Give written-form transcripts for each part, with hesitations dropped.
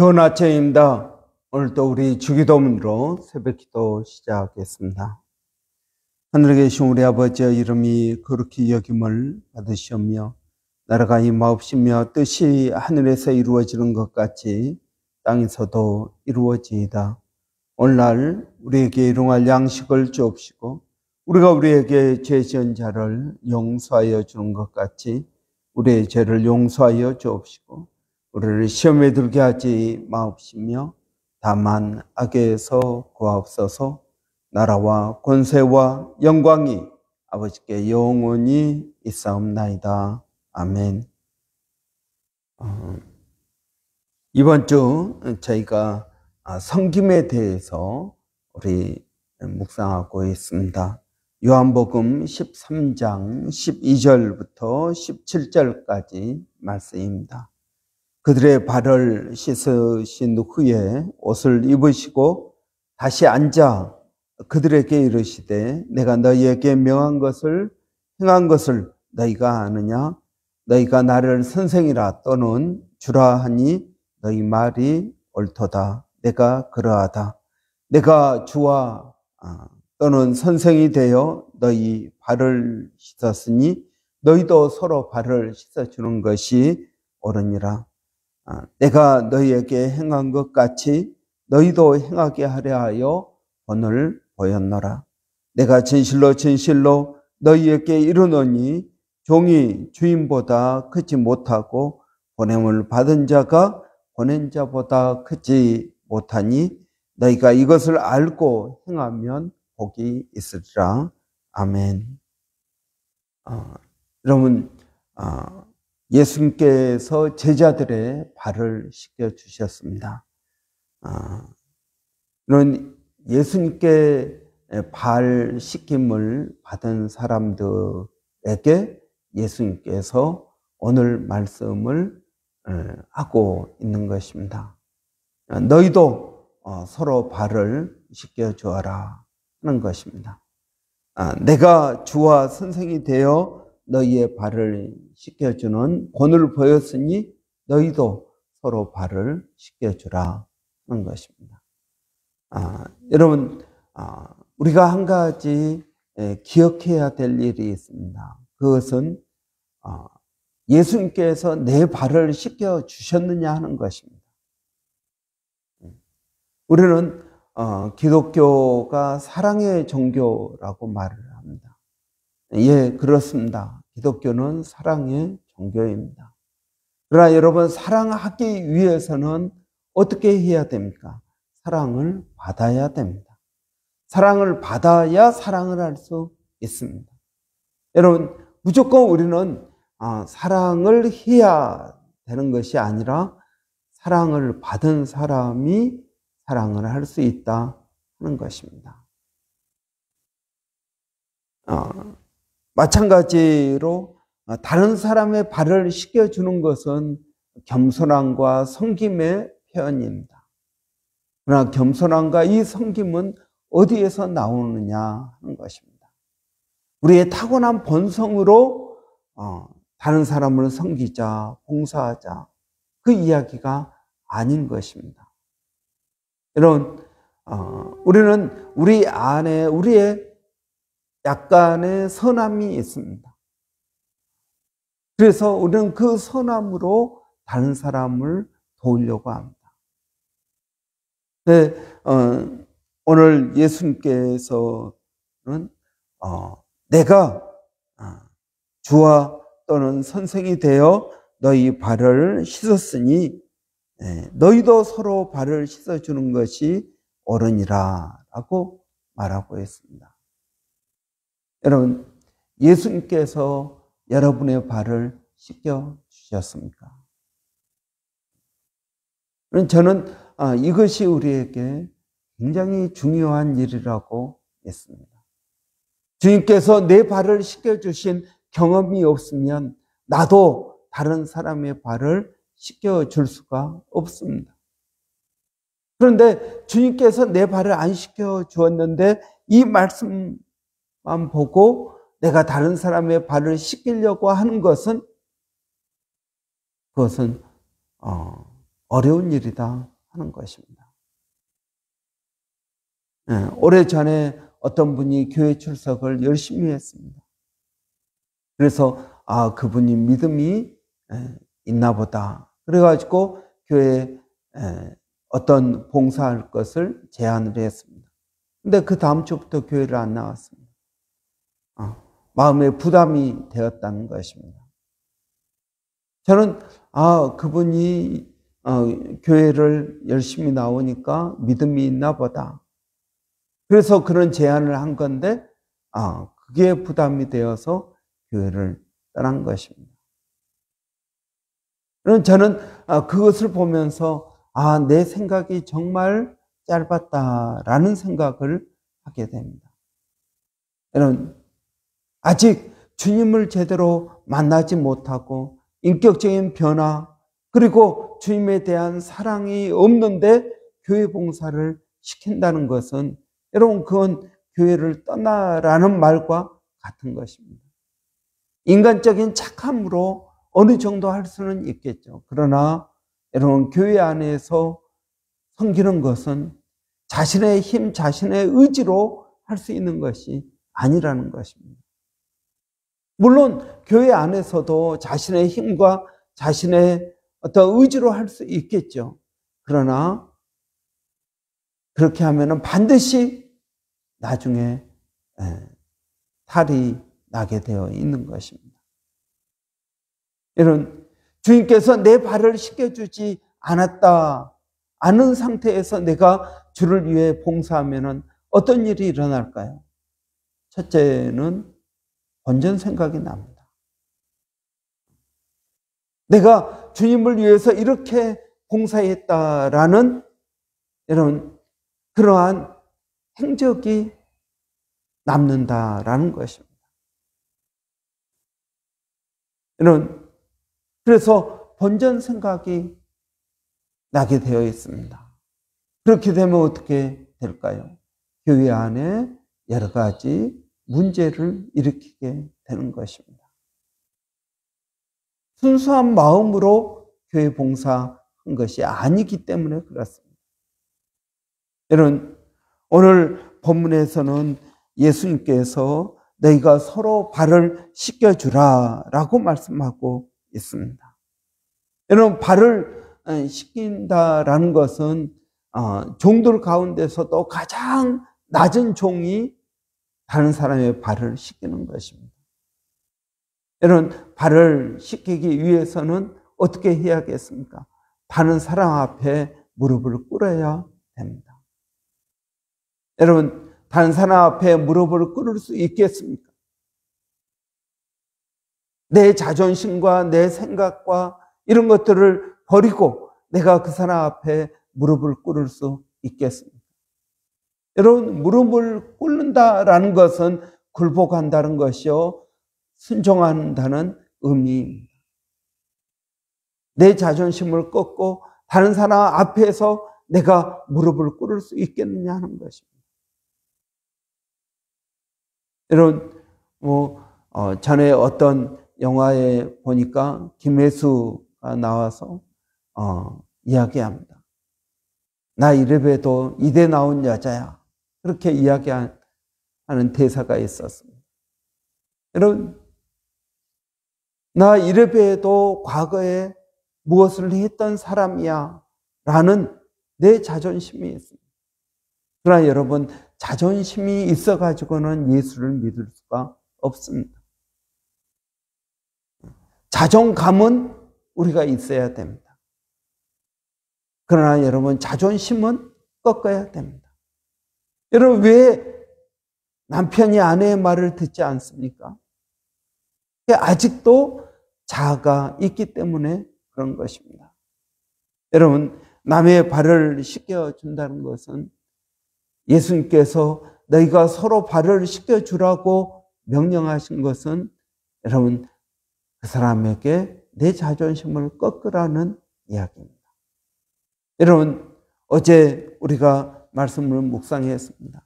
좋은 아침입니다. 오늘도 우리 주기도문으로 새벽기도 시작하겠습니다. 하늘에 계신 우리 아버지의 이름이 거룩히 여김을 받으시오며 나라가 임하옵시며 뜻이 하늘에서 이루어지는 것 같이 땅에서도 이루어지이다. 오늘날 우리에게 일용할 양식을 주옵시고 우리가 우리에게 죄 지은 자를 용서하여 주는 것 같이 우리의 죄를 용서하여 주옵시고 우리를 시험에 들게 하지 마옵시며 다만 악에서 구하옵소서. 나라와 권세와 영광이 아버지께 영원히 있사옵나이다. 아멘. 이번 주 저희가 섬김에 대해서 우리 묵상하고 있습니다. 요한복음 13장 12절부터 17절까지 말씀입니다. 그들의 발을 씻으신 후에 옷을 입으시고 다시 앉아 그들에게 이르시되 내가 너희에게 명한 것을 행한 것을 너희가 아느냐? 너희가 나를 선생이라 또는 주라 하니 너희 말이 옳도다. 내가 그러하다. 내가 주와 또는 선생이 되어 너희 발을 씻었으니 너희도 서로 발을 씻어주는 것이 옳으니라. 내가 너희에게 행한 것 같이 너희도 행하게 하려 하여 본을 보였노라. 내가 진실로 진실로 너희에게 이르노니 종이 주인보다 크지 못하고 보냄을 받은 자가 보낸 자보다 크지 못하니 너희가 이것을 알고 행하면 복이 있으리라. 아멘. 여러분, 예수님께서 제자들의 발을 씻겨주셨습니다. 이런 예수님께 발 씻김을 받은 사람들에게 예수님께서 오늘 말씀을 하고 있는 것입니다. 너희도 서로 발을 씻겨주어라 하는 것입니다. 내가 주와 선생이 되어 너희의 발을 씻겨주는 본을 보였으니 너희도 서로 발을 씻겨주라 하는 것입니다. 여러분, 우리가 한 가지 기억해야 될 일이 있습니다. 그것은 예수님께서 내 발을 씻겨주셨느냐 하는 것입니다. 우리는 기독교가 사랑의 종교라고 말을 합니다. 예, 그렇습니다. 기독교는 사랑의 종교입니다. 그러나 여러분, 사랑하기 위해서는 어떻게 해야 됩니까? 사랑을 받아야 됩니다. 사랑을 받아야 사랑을 할 수 있습니다. 여러분, 무조건 우리는 사랑을 해야 되는 것이 아니라 사랑을 받은 사람이 사랑을 할 수 있다 하는 것입니다. 마찬가지로 다른 사람의 발을 씻겨주는 것은 겸손함과 섬김의 표현입니다. 그러나 겸손함과 이 섬김은 어디에서 나오느냐 하는 것입니다. 우리의 타고난 본성으로 다른 사람을 섬기자, 봉사하자, 그 이야기가 아닌 것입니다. 여러분, 우리는 우리 안에 우리의 약간의 선함이 있습니다. 그래서 우리는 그 선함으로 다른 사람을 도우려고 합니다. 네, 오늘 예수님께서는 내가 주와 또는 선생이 되어 너희 발을 씻었으니 너희도 서로 발을 씻어주는 것이 옳으니라 라고 말하고 있습니다. 여러분, 예수님께서 여러분의 발을 씻겨주셨습니까? 저는 이것이 우리에게 굉장히 중요한 일이라고 믿습니다. 주님께서 내 발을 씻겨주신 경험이 없으면 나도 다른 사람의 발을 씻겨줄 수가 없습니다. 그런데 주님께서 내 발을 안 씻겨주었는데 이 말씀만 보고 내가 다른 사람의 발을 씻기려고 하는 것은 그것은 어려운 일이다 하는 것입니다. 오래전에 어떤 분이 교회 출석을 열심히 했습니다. 그래서 그분이 믿음이 있나 보다. 그래가지고 교회에 어떤 봉사할 것을 제안을 했습니다. 근데 그 다음 주부터 교회를 안 나왔습니다. 마음에 부담이 되었다는 것입니다. 저는 그분이 교회를 열심히 나오니까 믿음이 있나 보다. 그래서 그런 제안을 한 건데 그게 부담이 되어서 교회를 떠난 것입니다. 그럼 저는 그것을 보면서 내 생각이 정말 짧았다라는 생각을 하게 됩니다. 여러분, 아직 주님을 제대로 만나지 못하고 인격적인 변화 그리고 주님에 대한 사랑이 없는데 교회 봉사를 시킨다는 것은 여러분 그건 교회를 떠나라는 말과 같은 것입니다. 인간적인 착함으로 어느 정도 할 수는 있겠죠. 그러나 여러분 교회 안에서 섬기는 것은 자신의 힘, 자신의 의지로 할 수 있는 것이 아니라는 것입니다. 물론 교회 안에서도 자신의 힘과 자신의 어떤 의지로 할 수 있겠죠. 그러나 그렇게 하면은 반드시 나중에 탈이 나게 되어 있는 것입니다. 여러분, 주님께서 내 발을 씻겨주지 않은 상태에서 내가 주를 위해 봉사하면은 어떤 일이 일어날까요? 첫째는 본전 생각이 납니다. 내가 주님을 위해서 이렇게 봉사했다라는 여러분 그러한 행적이 남는다라는 것입니다. 여러분 그래서 본전 생각이 나게 되어 있습니다. 그렇게 되면 어떻게 될까요? 교회 안에 여러 가지 문제를 일으키게 되는 것입니다. 순수한 마음으로 교회 봉사한 것이 아니기 때문에 그렇습니다. 여러분, 오늘 본문에서는 예수님께서 너희가 서로 발을 씻겨주라 라고 말씀하고 있습니다. 여러분, 발을 씻긴다라는 것은 종들 가운데서도 가장 낮은 종이 다른 사람의 발을 씻기는 것입니다. 여러분, 발을 씻기기 위해서는 어떻게 해야겠습니까? 다른 사람 앞에 무릎을 꿇어야 됩니다. 여러분, 다른 사람 앞에 무릎을 꿇을 수 있겠습니까? 내 자존심과 내 생각과 이런 것들을 버리고 내가 그 사람 앞에 무릎을 꿇을 수 있겠습니까? 여러분, 무릎을 꿇는다라는 것은 굴복한다는 것이요, 순종한다는 의미입니다. 내 자존심을 꺾고 다른 사람 앞에서 내가 무릎을 꿇을 수 있겠느냐 하는 것입니다. 여러분, 전에 어떤 영화에 보니까 김혜수가 나와서 이야기합니다. 나 이래봬도 이대 나온 여자야. 그렇게 이야기하는 대사가 있었습니다. 여러분, 나 이래봬도 과거에 무엇을 했던 사람이야 라는 내 자존심이 있습니다. 그러나 여러분, 자존심이 있어가지고는 예수를 믿을 수가 없습니다. 자존감은 우리가 있어야 됩니다. 그러나 여러분, 자존심은 꺾어야 됩니다. 여러분, 왜 남편이 아내의 말을 듣지 않습니까? 아직도 자아가 있기 때문에 그런 것입니다. 여러분, 남의 발을 씻겨준다는 것은 예수님께서 너희가 서로 발을 씻겨주라고 명령하신 것은 여러분, 그 사람에게 내 자존심을 꺾으라는 이야기입니다. 여러분, 어제 우리가 말씀을 묵상했습니다.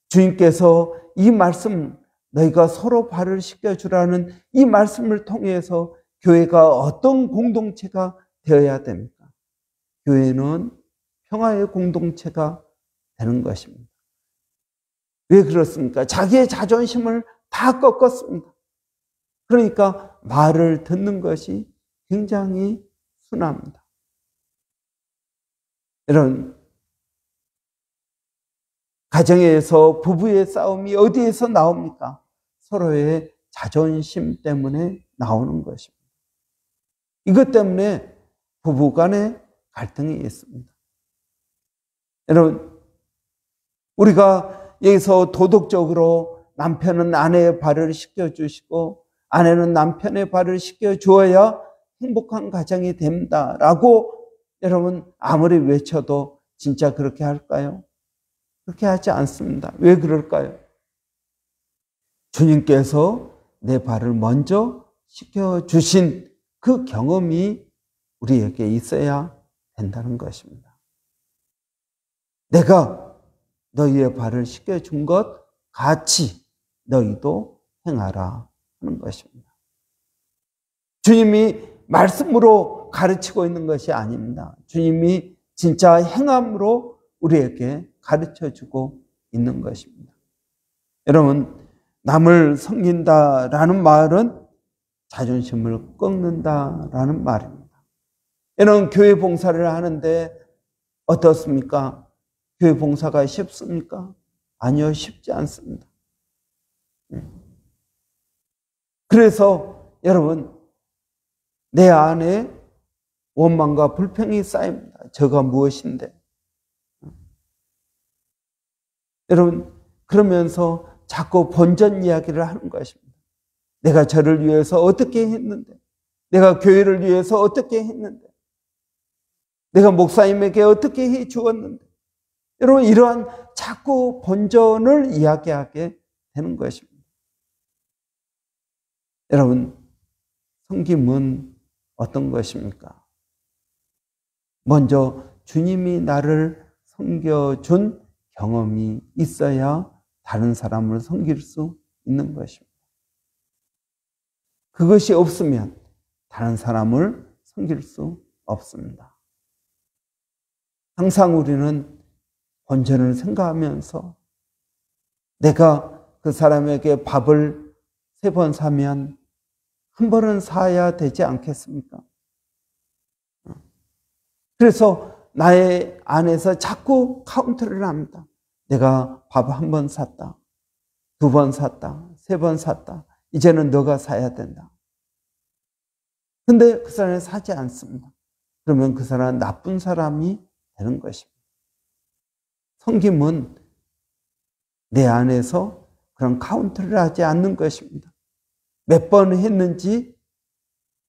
주님께서 이 말씀, 너희가 서로 발을 씻겨주라는 이 말씀을 통해서 교회가 어떤 공동체가 되어야 됩니까? 교회는 평화의 공동체가 되는 것입니다. 왜 그렇습니까? 자기의 자존심을 다 꺾었습니다. 그러니까 말을 듣는 것이 굉장히 순합니다. 이런 가정에서 부부의 싸움이 어디에서 나옵니까? 서로의 자존심 때문에 나오는 것입니다. 이것 때문에 부부 간에 갈등이 있습니다. 여러분, 우리가 여기서 도덕적으로 남편은 아내의 발을 씻겨주시고 아내는 남편의 발을 씻겨주어야 행복한 가정이 된다라고 여러분 아무리 외쳐도 진짜 그렇게 할까요? 그렇게 하지 않습니다. 왜 그럴까요? 주님께서 내 발을 먼저 씻겨주신 그 경험이 우리에게 있어야 된다는 것입니다. 내가 너희의 발을 씻겨준 것 같이 너희도 행하라 하는 것입니다. 주님이 말씀으로 가르치고 있는 것이 아닙니다. 주님이 진짜 행함으로 우리에게 가르쳐주고 있는 것입니다. 여러분, 남을 섬긴다라는 말은 자존심을 꺾는다라는 말입니다. 여러분, 교회 봉사를 하는데 어떻습니까? 교회 봉사가 쉽습니까? 아니요, 쉽지 않습니다. 그래서 여러분, 내 안에 원망과 불평이 쌓입니다. 저가 무엇인데? 여러분, 그러면서 자꾸 본전 이야기를 하는 것입니다. 내가 저를 위해서 어떻게 했는데, 내가 교회를 위해서 어떻게 했는데, 내가 목사님에게 어떻게 해 주었는데, 여러분, 이러한 자꾸 본전을 이야기하게 되는 것입니다. 여러분, 섬김은 어떤 것입니까? 먼저 주님이 나를 섬겨준 경험이 있어야 다른 사람을 섬길 수 있는 것입니다. 그것이 없으면 다른 사람을 섬길 수 없습니다. 항상 우리는 본전을 생각하면서 내가 그 사람에게 밥을 3번 사면 한 번은 사야 되지 않겠습니까? 그래서 나의 안에서 자꾸 카운트를 합니다. 내가 밥 1번 샀다, 2번 샀다, 3번 샀다. 이제는 너가 사야 된다. 근데 그 사람이 사지 않습니다. 그러면 그 사람은 나쁜 사람이 되는 것입니다. 섬김은 내 안에서 그런 카운트를 하지 않는 것입니다. 몇 번 했는지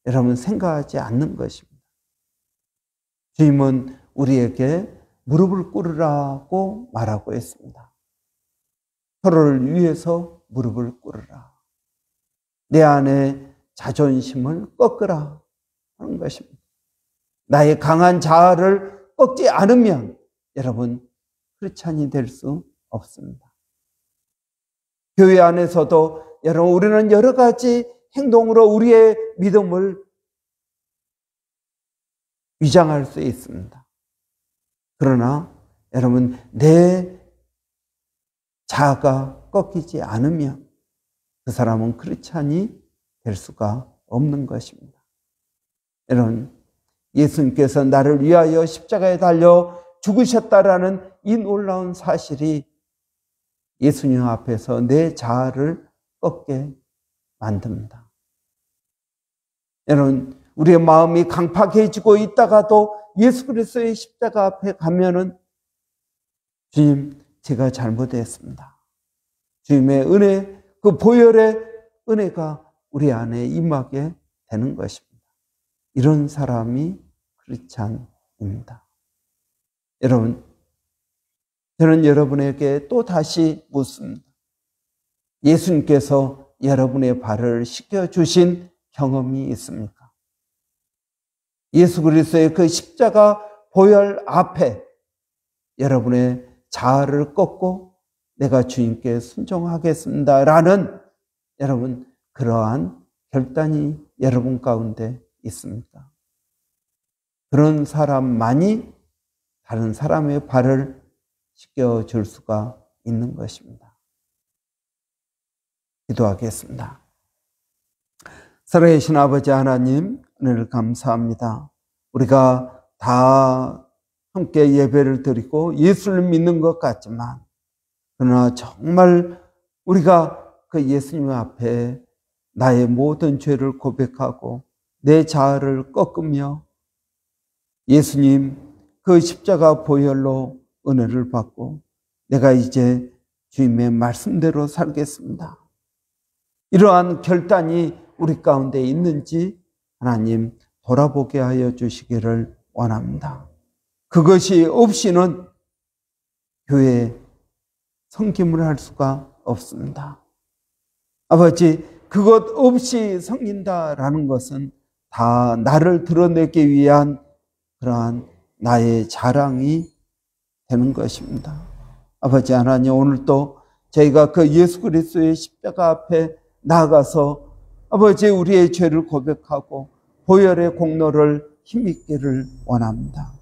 여러분 생각하지 않는 것입니다. 주님은 우리에게 무릎을 꿇으라고 말하고 있습니다. 서로를 위해서 무릎을 꿇으라. 내 안에 자존심을 꺾으라 하는 것입니다. 나의 강한 자아를 꺾지 않으면 여러분 크리스찬이 될 수 없습니다. 교회 안에서도 여러분 우리는 여러 가지 행동으로 우리의 믿음을 위장할 수 있습니다. 그러나 여러분 내 자아가 꺾이지 않으면 그 사람은 크리스찬이 될 수가 없는 것입니다. 여러분 예수님께서 나를 위하여 십자가에 달려 죽으셨다라는 이 놀라운 사실이 예수님 앞에서 내 자아를 꺾게 만듭니다. 여러분 우리의 마음이 강팍해지고 있다가도 예수 그리스도의 십자가 앞에 가면은 주님 제가 잘못했습니다. 주님의 은혜 그 보혈의 은혜가 우리 안에 임하게 되는 것입니다. 이런 사람이 크리스찬입니다. 여러분 저는 여러분에게 또 다시 묻습니다. 예수님께서 여러분의 발을 씻겨주신 경험이 있습니까? 예수 그리스도의 그 십자가 보혈 앞에 여러분의 자아를 꺾고 내가 주님께 순종하겠습니다라는 여러분 그러한 결단이 여러분 가운데 있습니까? 그런 사람만이 다른 사람의 발을 씻겨줄 수가 있는 것입니다. 기도하겠습니다. 살아계신 아버지 하나님, 은혜를 감사합니다. 우리가 다 함께 예배를 드리고 예수를 믿는 것 같지만, 그러나 정말 우리가 그 예수님 앞에 나의 모든 죄를 고백하고 내 자아를 꺾으며 예수님 그 십자가 보혈로 은혜를 받고 내가 이제 주님의 말씀대로 살겠습니다. 이러한 결단이 우리 가운데 있는지 하나님 돌아보게 하여 주시기를 원합니다. 그것이 없이는 교회 섬김을 할 수가 없습니다. 아버지, 그것 없이 섬긴다라는 것은 다 나를 드러내기 위한 그러한 나의 자랑이 되는 것입니다. 아버지 하나님, 오늘도 저희가 그 예수 그리스도의 십자가 앞에 나아가서 아버지 우리의 죄를 고백하고 보혈의 공로를 힘입기를 원합니다.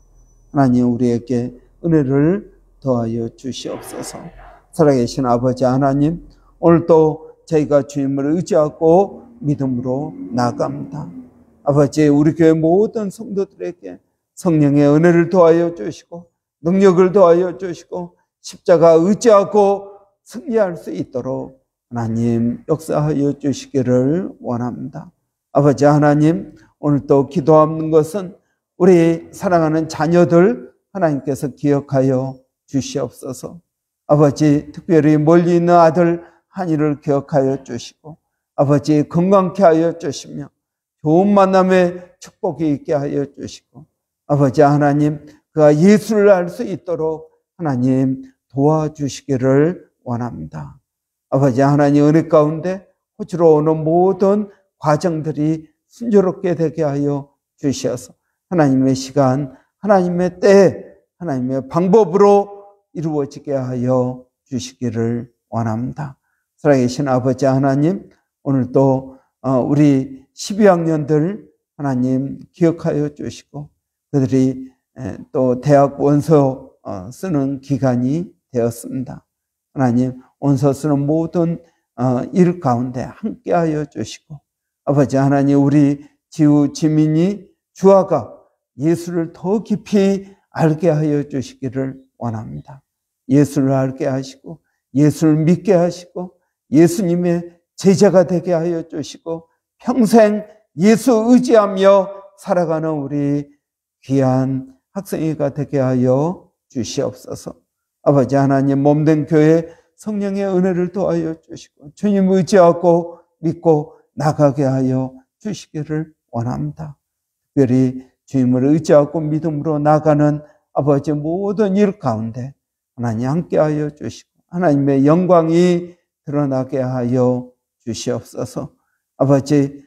하나님, 우리에게 은혜를 더하여 주시옵소서. 살아계신 아버지 하나님, 오늘도 저희가 주님을 의지하고 믿음으로 나아갑니다. 아버지, 우리 교회 모든 성도들에게 성령의 은혜를 더하여 주시고 능력을 더하여 주시고 십자가 의지하고 승리할 수 있도록 하나님 역사하여 주시기를 원합니다. 아버지 하나님, 오늘 또 기도하는 것은 우리 사랑하는 자녀들 하나님께서 기억하여 주시옵소서. 아버지, 특별히 멀리 있는 아들 한이를 기억하여 주시고 아버지 건강케 하여 주시며 좋은 만남의 축복이 있게 하여 주시고 아버지 하나님, 그가 예수를 알 수 있도록 하나님 도와주시기를 원합니다. 아버지 하나님, 은혜 가운데 호주로 오는 모든 과정들이 순조롭게 되게 하여 주셔서 하나님의 시간, 하나님의 때, 하나님의 방법으로 이루어지게 하여 주시기를 원합니다. 살아계신 아버지 하나님, 오늘도 우리 12학년들 하나님 기억하여 주시고 그들이 또 대학 원서 쓰는 기간이 되었습니다. 하나님, 원서 쓰는 모든 일 가운데 함께하여 주시고 아버지 하나님, 우리 지우 지민이 주아가 예수를 더 깊이 알게 하여 주시기를 원합니다. 예수를 알게 하시고 예수를 믿게 하시고 예수님의 제자가 되게 하여 주시고 평생 예수 의지하며 살아가는 우리 귀한 학생회가 되게 하여 주시옵소서. 아버지 하나님, 몸된 교회 성령의 은혜를 더하여 주시고 주님 의지하고 믿고 나가게 하여 주시기를 원합니다. 특별히 주님을 의지하고 믿음으로 나가는 아버지 모든 일 가운데 하나님 함께하여 주시고 하나님의 영광이 드러나게 하여 주시옵소서. 아버지,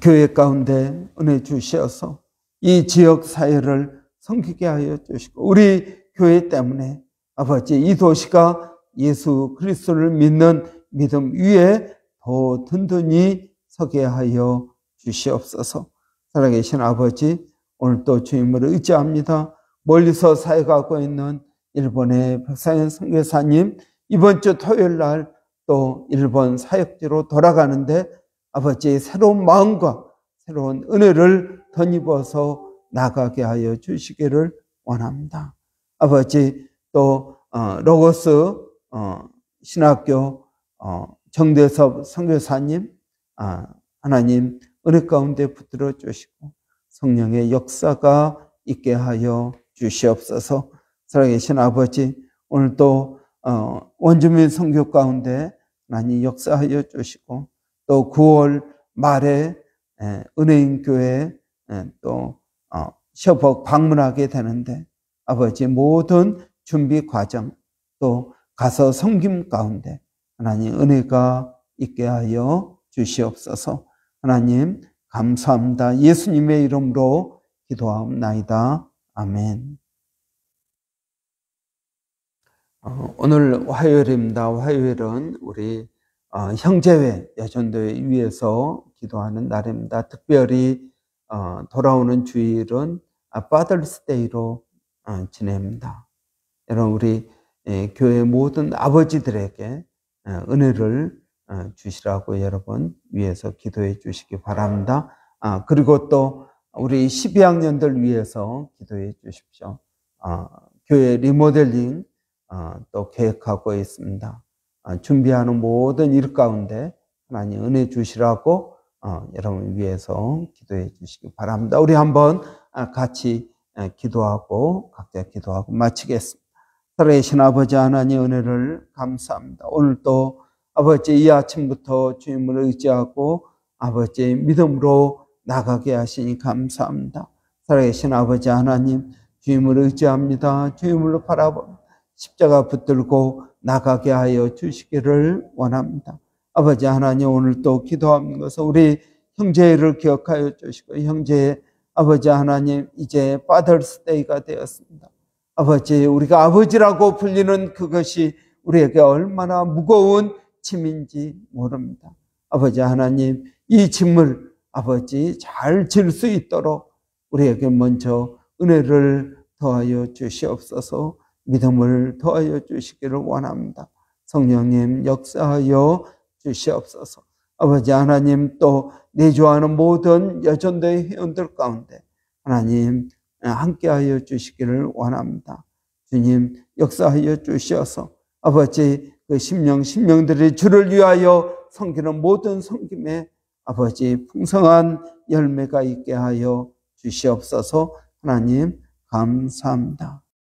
교회 가운데 은혜 주시어서 이 지역 사회를 섬기게 하여 주시고 우리 교회 때문에 아버지 이 도시가 예수 그리스도를 믿는 믿음 위에 더 든든히 서게 하여 주시옵소서. 살아계신 아버지, 오늘도 주님을 의지합니다. 멀리서 사역하고 있는 일본의 박상현 선교사님, 이번 주 토요일 날 또 일본 사역지로 돌아가는데 아버지의 새로운 마음과 새로운 은혜를 덧입어서 나가게 하여 주시기를 원합니다. 아버지, 또 로고스 신학교 정대섭 선교사님, 하나님 은혜 가운데 붙들어 주시고 성령의 역사가 있게 하여 주시옵소서. 살아계신 아버지, 오늘 또 원주민 선교 가운데 하나님 역사하여 주시고 또 9월 말에 은혜인교회 또 셔벅 방문하게 되는데 아버지 모든 준비 과정 또 가서 섬김 가운데 하나님 은혜가 있게 하여 주시옵소서. 하나님 감사합니다. 예수님의 이름으로 기도하옵나이다. 아멘. 오늘 화요일입니다. 화요일은 우리 형제회 여전도회 위해서 기도하는 날입니다. 특별히 돌아오는 주일은 파더스 데이로 지냅니다. 여러분 우리 교회 모든 아버지들에게 은혜를 주시라고 여러분 위해서 기도해 주시기 바랍니다. 그리고 또 우리 12학년들 위해서 기도해 주십시오. 교회 리모델링 또 계획하고 있습니다. 준비하는 모든 일 가운데 하나님 은혜 주시라고 여러분 위해서 기도해 주시기 바랍니다. 우리 한번 같이 기도하고 각자 기도하고 마치겠습니다. 살아계신 아버지 하나님 은혜를 감사합니다. 오늘도 아버지 이 아침부터 주님을 의지하고 아버지 믿음으로 나가게 하시니 감사합니다. 살아계신 아버지 하나님 주님을 의지합니다. 주님을 바라봅니다. 십자가 붙들고 나가게 하여 주시기를 원합니다. 아버지 하나님 오늘 또 기도하는 것은 우리 형제를 기억하여 주시고 형제 아버지 하나님 이제 파더스 데이가 되었습니다. 아버지 우리가 아버지라고 불리는 그것이 우리에게 얼마나 무거운 짐인지 모릅니다. 아버지 하나님 이 짐을 아버지 잘 질 수 있도록 우리에게 먼저 은혜를 더하여 주시옵소서. 믿음을 더하여 주시기를 원합니다. 성령님 역사하여 주시옵소서. 아버지 하나님 또 내주하는 모든 여전도의 회원들 가운데 하나님 함께하여 주시기를 원합니다. 주님 역사하여 주시어서 아버지 그 심령들이 주를 위하여 섬기는 모든 섬김에 아버지 풍성한 열매가 있게 하여 주시옵소서. 하나님 감사합니다.